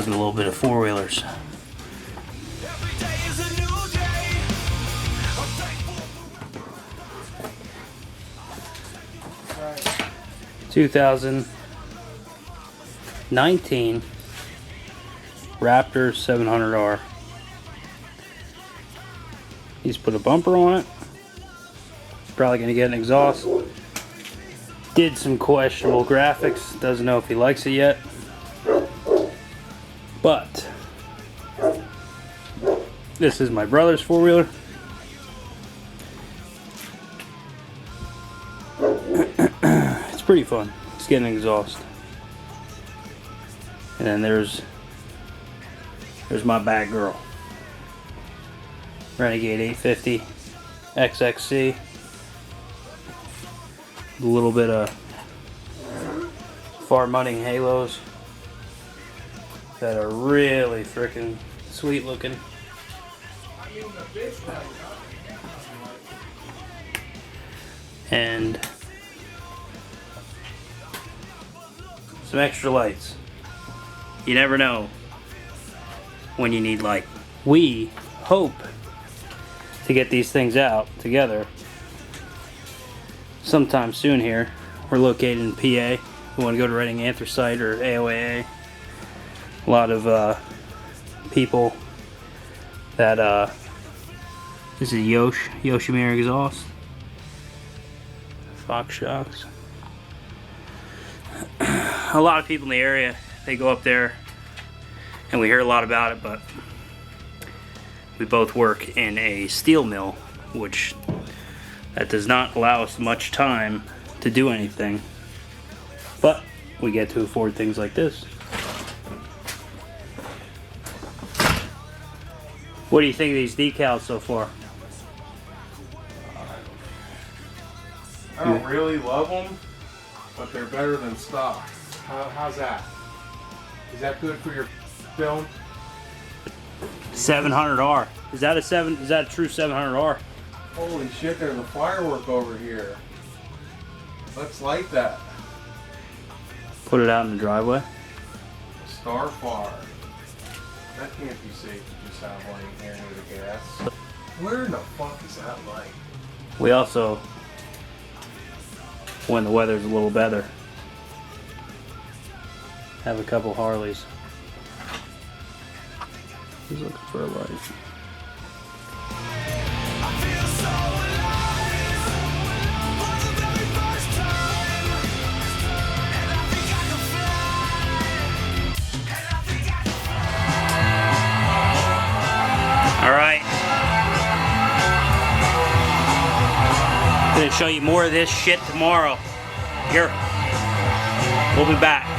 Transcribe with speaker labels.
Speaker 1: look at a little bit of four-wheelers. 2019 Raptor 700R. He's put a bumper on it. Probably gonna get an exhaust. Did some questionable graphics. Doesn't know if he likes it yet. But this is my brother's four-wheeler. It's pretty fun. It's getting an exhaust. And then there's my bad girl. Renegade 850 XXC. A little bit of farmudding halos that are really freaking sweet looking. And some extra lights. You never know when you need light. We hope to get these things out together sometime soon here. We're located in PA. We want to go to Reading Anthracite or AOAA. A lot of people that this is Yoshimura exhaust. Fox shocks. A lot of people in the area, they go up there and we hear a lot about it, but we both work in a steel mill, which that does not allow us much time to do anything, but we get to afford things like this. What do you think of these decals so far?
Speaker 2: I don't really love them, but they're better than stock. How's that? Is that good for your film?
Speaker 1: 700R. Is that a true 700R?
Speaker 2: Holy shit, there's a firework over here. Let's light that.
Speaker 1: Put it out in the driveway.
Speaker 2: Starfire. That can't be safe to just have light here near the gas. Where in the fuck is that light?
Speaker 1: We also, when the weather's a little better, have a couple Harleys. He's looking for a light. Alright. I'm gonna show you more of this shit tomorrow. Here. We'll be back.